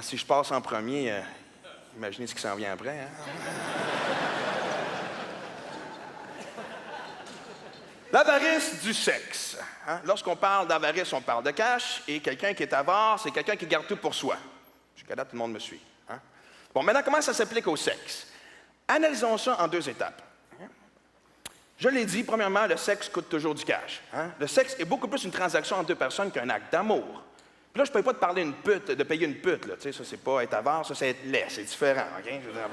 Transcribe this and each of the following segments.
Si je passe en premier, imaginez ce qui s'en vient après. Hein? L'avarice du sexe. Hein? Lorsqu'on parle d'avarice, on parle de cash, et quelqu'un qui est avare, c'est quelqu'un qui garde tout pour soi. Jusqu'à là, tout le monde me suit. Hein? Bon, maintenant, comment ça s'applique au sexe? Analysons ça en 2 étapes. Je l'ai dit, premièrement, le sexe coûte toujours du cash. Hein? Le sexe est beaucoup plus une transaction entre 2 personnes qu'un acte d'amour. Puis là, je ne peux pas te parler de payer une pute. Là. Tu sais, ça, c'est pas être avare, ça, c'est être laid. C'est différent. OK? Je veux dire,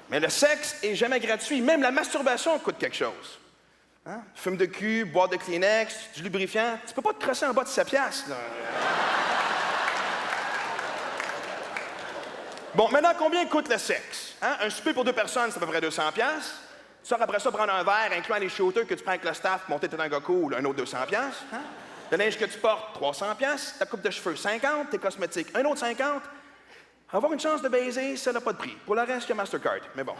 mais le sexe est jamais gratuit. Même la masturbation coûte quelque chose. Hein? Fume de cul, boire de Kleenex, du lubrifiant. Tu peux pas te crosser en bas de 7 piastres. Là. Bon, maintenant, combien coûte le sexe? Hein? Un souper pour 2 personnes, c'est à peu près 200 piastres. Tu sors après ça prendre un verre, incluant les shooters que tu prends avec le staff, monter t'es un gars cool, un autre 200 piastres. Hein? Le linge que tu portes, 300 piastres. Ta coupe de cheveux, 50. Tes cosmétiques, un autre 50. Avoir une chance de baiser, ça n'a pas de prix. Pour le reste, il y a Mastercard. Mais bon.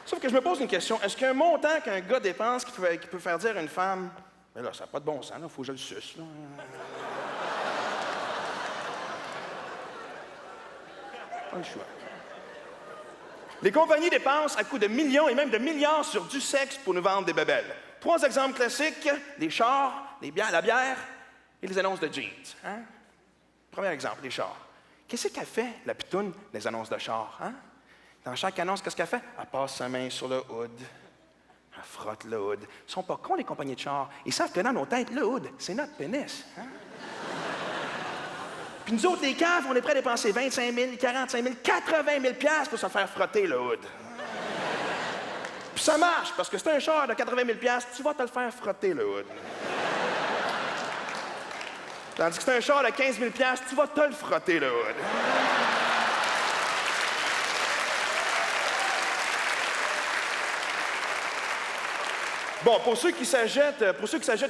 Sauf que je me pose une question. Est-ce qu'il y a un montant qu'un gars dépense qui peut faire dire à une femme, « Mais là, ça n'a pas de bon sens, il faut que je le suce. » là. Pas le choix. Les compagnies dépensent à coups de millions et même de milliards sur du sexe pour nous vendre des bébelles. 3 exemples classiques, les chars, la bière et les annonces de jeans. Hein? Premier exemple, les chars. Qu'est-ce qu'elle fait, la pitoune, des annonces de chars? Hein? Dans chaque annonce, qu'est-ce qu'elle fait? Elle passe sa main sur le hood. Elle frotte le hood. Ils sont pas cons, les compagnies de chars. Ils savent que dans nos têtes, le hood, c'est notre pénis. Hein? Puis nous autres, les caves, on est prêts à dépenser 25 000, 45 000, 80 000 piastres pour se faire frotter le hood. Puis ça marche, parce que c'est un char de 80 000 piastres, tu vas te le faire frotter le hood. Tandis que c'est un char de 15 000 piastres, tu vas te le frotter le hood. Bon, pour ceux qui s'achètent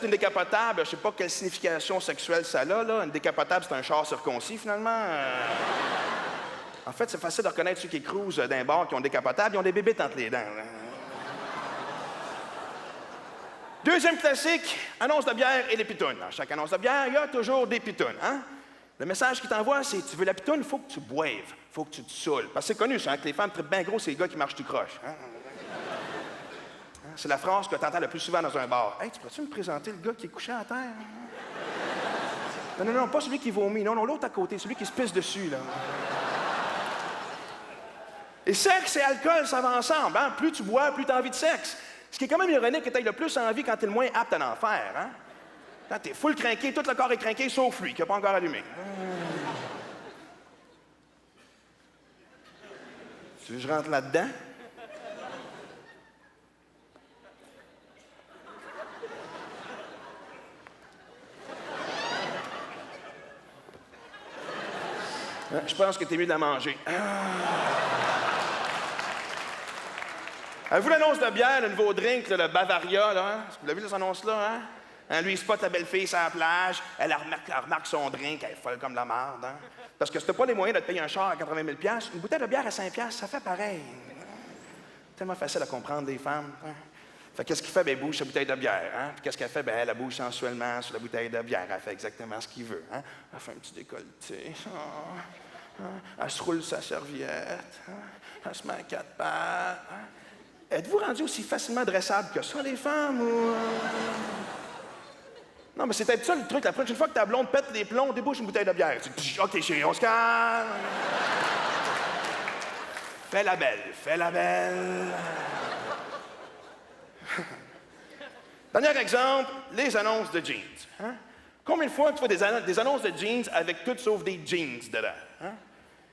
une décapotable, je ne sais pas quelle signification sexuelle ça a, là. Une décapotable, c'est un char circoncis, finalement. En fait, c'est facile de reconnaître ceux qui cruisent d'un bar qui ont une décapotable, ils ont des bébites entre les dents. Là. Deuxième classique, annonce de bière et les pitounes. Dans chaque annonce de bière, il y a toujours des pitounes. Hein? Le message qu'il t'envoie, c'est « Tu veux la pitoune, il faut que tu boives, il faut que tu te saoules. » Parce que c'est connu, ça, hein, que les femmes trippent bien gros, c'est les gars qui marchent tout croche. Hein? C'est la phrase que tu entends le plus souvent dans un bar. « Hey, tu pourrais-tu me présenter le gars qui est couché à terre? » Non, pas celui qui vomit. Non, l'autre à côté, celui qui se pisse dessus, là. Et sexe et alcool, ça va ensemble. Hein? Plus tu bois, plus tu as envie de sexe. Ce qui est quand même ironique que tu aies le plus envie quand tu es le moins apte à en faire. Hein? Quand tu es full crinqué, tout le corps est crinqué, sauf lui, qui n'a pas encore allumé. Tu veux que je rentre là-dedans? Je pense que t'es mieux de la manger. Avez-vous l'annonce de bière, le nouveau drink, là, le Bavaria, là? Hein? Vous l'avez vu, cette annonce-là? Hein? Lui, il spot la belle-fille sur la plage. Elle remarque son drink. Elle est folle comme la marde. Hein? Parce que si t'as pas les moyens de te payer un char à 80 000 $, une bouteille de bière à 5 $, ça fait pareil. Tellement facile à comprendre, les femmes. Hein? Fait qu'est-ce qu'il fait? Ben, il bouge sa bouteille de bière. Hein? Puis qu'est-ce qu'elle fait? Ben, elle bouge sensuellement sur la bouteille de bière. Elle fait exactement ce qu'il veut. Hein? Elle fait un petit décolleté. Oh. Elle se roule sa serviette. Hein? Elle se met à 4 pattes. Hein? Êtes-vous rendu aussi facilement dressable que ça, les femmes? Ou... Non, mais c'est peut-être ça le truc. La prochaine fois que ta blonde pète les plombs, débouche une bouteille de bière. Tu dis, OK, chérie, on se calme. Fais la belle, fais la belle. Dernier exemple, les annonces de jeans. Hein? Combien de fois tu vois des annonces de jeans avec tout sauf des jeans dedans? Hein?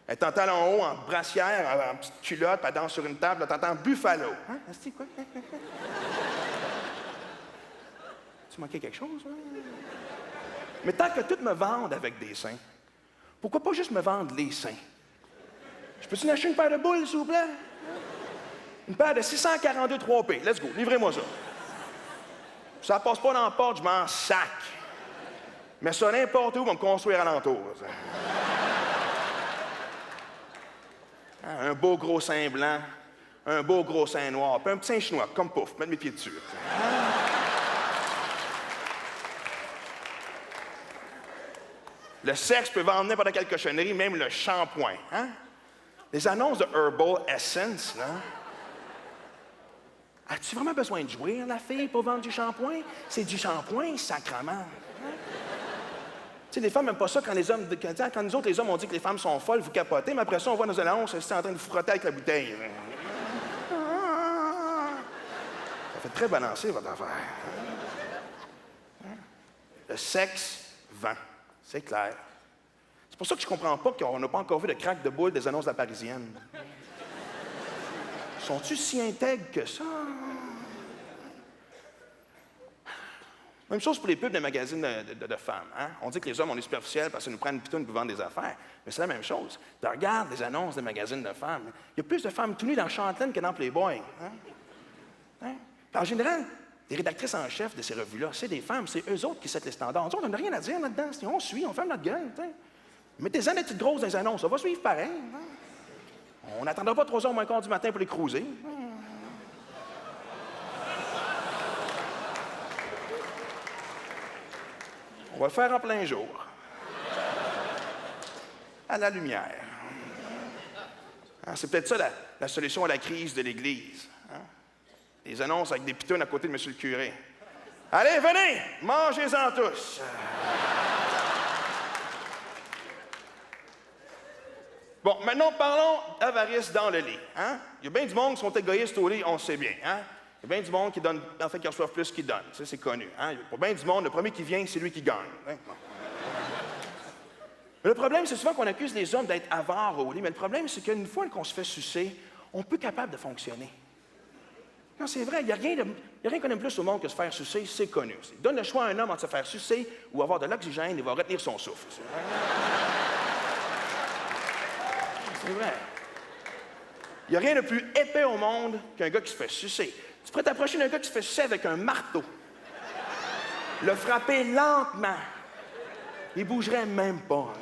Elle est en talons hauts, en brassière, en petite culotte, puis elle danse sur une table, t'entends Buffalo. Hein? C'est quoi? Tu manquais quelque chose? Hein? Mais tant que tout me vendent avec des seins, pourquoi pas juste me vendre les seins? Je peux-tu acheter une paire de boules, s'il vous plaît? Une paire de 642 3P. Let's go, livrez-moi ça. Ça passe pas dans la porte, je m'en sac. Mais ça, n'importe où, on va me construire alentour. Ça. Un beau gros sein blanc, un beau gros sein noir, puis un petit sein chinois, comme pouf, mettre mes pieds dessus. Le sexe peut vendre n'importe quelle cochonnerie, même le shampoing. Hein? Les annonces de Herbal Essence, là. As-tu vraiment besoin de jouir, la fille, pour vendre du shampoing? C'est du shampoing, sacrement. Hein? Tu sais, les femmes n'aiment pas ça quand les hommes. Quand nous autres, les hommes, on dit que les femmes sont folles, vous capotez, mais après ça, on voit nos annonces, c'est en train de frotter avec la bouteille. Ça fait très balancer, votre affaire. Le sexe vend. C'est clair. C'est pour ça que je comprends pas qu'on n'a pas encore vu de craque de boule des annonces de la Parisienne. Sont-tu si intègres que ça? Même chose pour les pubs des magazines de femmes. Hein? On dit que les hommes, on est superficiels parce qu'ils nous prennent une pitoune pour vendre des affaires. Mais c'est la même chose. Tu regardes les annonces des magazines de femmes. Il y a plus de femmes tout nues dans Chanteline que dans Playboy. Hein? Hein? En général, les rédactrices en chef de ces revues-là, c'est des femmes, c'est eux autres qui settent les standards. On n'a rien à dire là-dedans. On suit, on ferme notre gueule. T'sais. Mettez-en des petites grosses dans les annonces, ça va suivre pareil. Hein? On n'attendra pas 3 heures moins quart du matin pour les cruiser. On va le faire en plein jour. À la lumière. Hein, c'est peut-être ça la solution à la crise de l'Église. Hein? Les annonces avec des pitounes à côté de M. le curé. Allez, venez, mangez-en tous. Bon, maintenant, parlons d'avarice dans le lit. Hein? Il y a bien du monde qui sont égoïstes au lit, on le sait bien. Hein? Il y a bien du monde qui donne, en fait, qui reçoivent plus qu'ils donnent. Ça, c'est connu. Hein? Pour bien du monde, le premier qui vient, c'est lui qui gagne. Hein? Bon. Mais le problème, c'est souvent qu'on accuse les hommes d'être avares au lit, mais le problème, c'est qu'une fois qu'on se fait sucer, on peut être capable de fonctionner. Non, c'est vrai, il n'y a rien qu'on aime plus au monde que se faire sucer, c'est connu. Donne le choix à un homme entre se faire sucer ou avoir de l'oxygène, il va retenir son souffle. C'est vrai. Il n'y a rien de plus épais au monde qu'un gars qui se fait sucer. Tu pourrais t'approcher d'un gars qui se fait sucer avec un marteau. Le frapper lentement. Il ne bougerait même pas.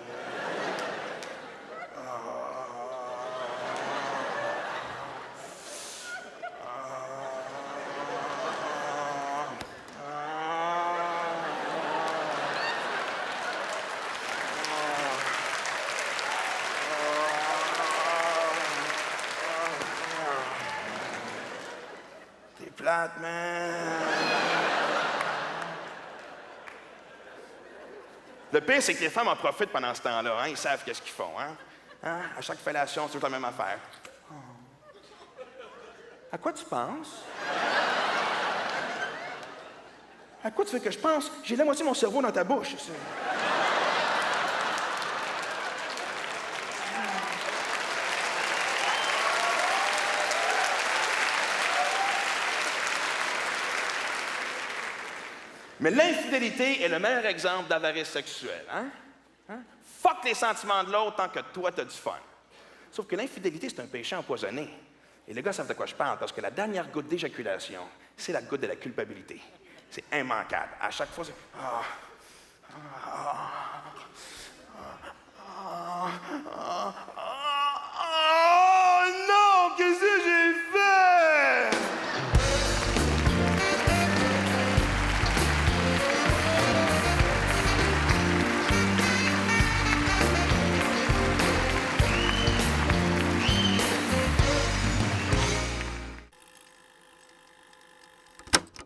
Plate, man. Le pire, c'est que les femmes en profitent pendant ce temps-là. Hein? Ils savent qu'est-ce qu'ils font. Hein? Hein? À chaque fellation, c'est toute la même affaire. Oh. À quoi tu penses? À quoi tu veux que je pense? J'ai la moitié de mon cerveau dans ta bouche. Mais l'infidélité est le meilleur exemple d'avarice sexuelle. Hein? Hein? Fuck les sentiments de l'autre tant que toi, t'as du fun. Sauf que l'infidélité, c'est un péché empoisonné. Et les gars savent de quoi je parle, parce que la dernière goutte d'éjaculation, c'est la goutte de la culpabilité. C'est immanquable. À chaque fois, c'est...